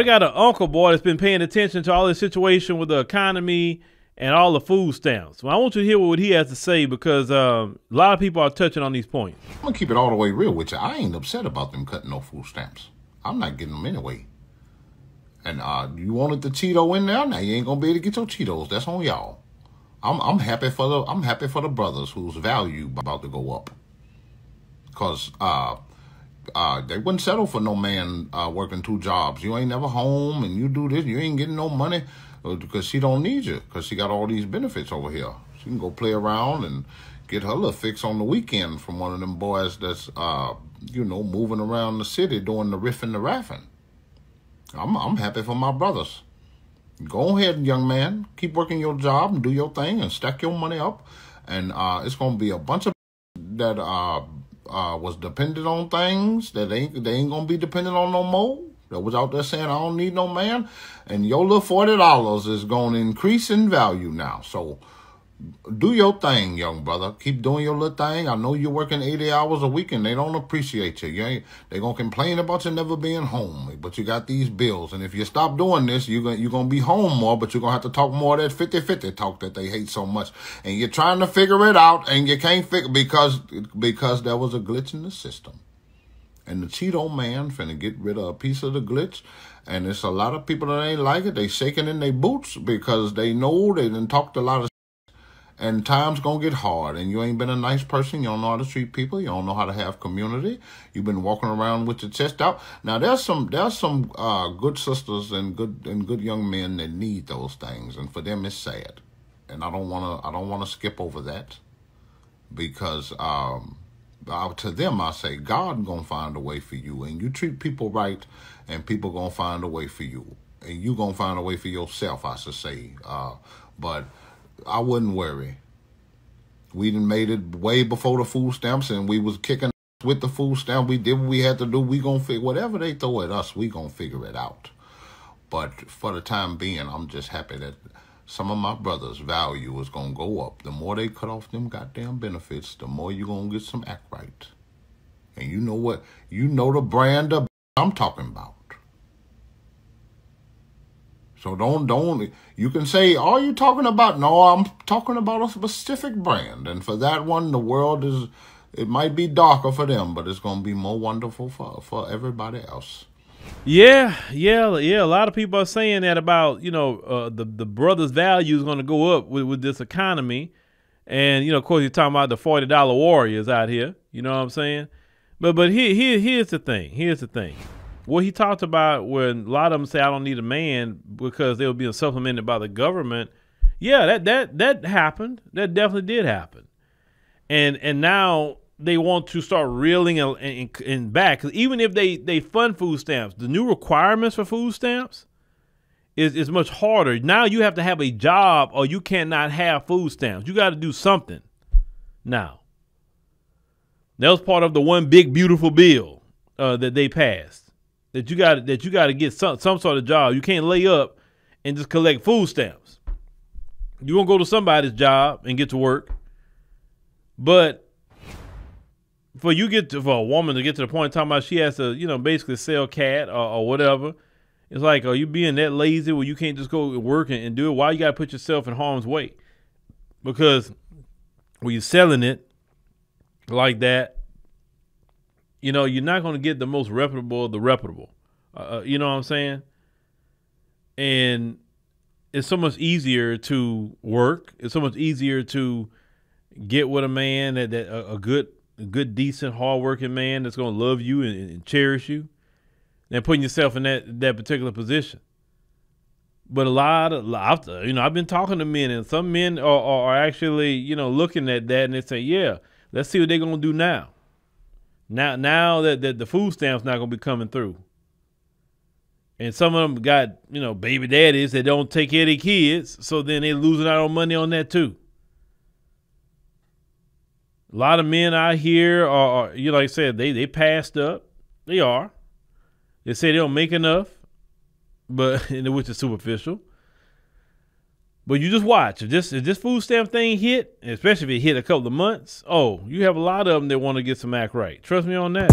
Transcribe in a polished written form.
they got an uncle, boy, that's been paying attention to all this situation with the economy and all the food stamps. Well, I want you to hear what he has to say, because a lot of people are touching on these points. I'm going to keep it all the way real with you. I ain't upset about them cutting no food stamps. I'm not getting them anyway. And you wanted the Cheeto in there, now you ain't going to be able to get your Cheetos. That's on y'all. I'm happy for the brothers whose value about to go up. Because they wouldn't settle for no man working 2 jobs. You ain't never home and you do this, you ain't getting no money because she don't need you, because she got all these benefits over here. She can go play around and get her little fix on the weekend from one of them boys that's, you know, moving around the city doing the riffing, the raffing. I'm happy for my brothers. Go ahead, young man. Keep working your job and do your thing and stack your money up. And it's going to be a bunch of that was dependent on things that they ain't going to be dependent on no more. That was out there saying, I don't need no man. And your little $40 is going to increase in value now. So do your thing, young brother. Keep doing your little thing. I know you're working 80 hours a week and they don't appreciate you. They're going to complain about you never being home. But you got these bills. And if you stop doing this, you're going to be home more, but you're going to have to talk more of that 50-50 talk that they hate so much. And you're trying to figure it out and you can't figure because there was a glitch in the system. And the Cheeto man finna get rid of a piece of the glitch. And there's a lot of people that ain't like it. They shaking in their boots because they know they done talked a lot of shit. And time's gonna get hard. And you ain't been a nice person. You don't know how to treat people. You don't know how to have community. You've been walking around with your chest out. Now there's some good sisters and good young men that need those things. And for them it's sad. And I don't wanna skip over that. Because to them, I say, God gonna find a way for you, and you treat people right, and people gonna find a way for you, and you gonna find a way for yourself, I should say. But I wouldn't worry. We done made it way before the food stamps, and we was kicking with the food stamp. We did what we had to do. We gonna figure whatever they throw at us. We gonna figure it out. But for the time being, I'm just happy that some of my brothers' value is going to go up. The more they cut off them goddamn benefits, the more you're going to get some act right. And you know what? You know the brand of I'm talking about. So don't, you can say, are you talking about? No, I'm talking about a specific brand. And for that one, the world is, it might be darker for them, but it's going to be more wonderful for everybody else. Yeah. A lot of people are saying that about, you know, the brothers' value is going to go up with this economy. And, you know, of course, you're talking about the $40 warriors out here. You know what I'm saying? But here's the thing. Here's the thing. What he talked about when a lot of them say, I don't need a man because they were being supplemented by the government. Yeah, that happened. That definitely did happen. And now they want to start reeling in back. 'Cause even if they fund food stamps, the new requirements for food stamps is much harder. Now you have to have a job or you cannot have food stamps. You got to do something now. That was part of the one big beautiful bill that they passed. That you got to get some sort of job. You can't lay up and just collect food stamps. You're going to go to somebody's job and get to work. But for a woman to get to the point talking about she has to, you know, basically sell cat or whatever, it's like, are you being that lazy where you can't just go work and do it? Why you got to put yourself in harm's way? Because when you're selling it like that, you know, you're not going to get the most reputable of the reputable. You know what I'm saying? And it's so much easier to work. It's so much easier to get with a man a good, decent, hardworking man that's going to love you and cherish you, than putting yourself in that particular position. But I've been talking to men, and some men are actually, you know, looking at that and they say, yeah, let's see what they're going to do now. Now that the food stamp's not going to be coming through. And some of them got, you know, baby daddies that don't take care of their kids, so then they're losing out on money on that too. A lot of men out here are, you know, like I said, they passed up. They are. They say they don't make enough, but which is superficial. But you just watch. If this food stamp thing hit, especially if it hit a couple of months, oh, you have a lot of them that want to get some act right. Trust me on that.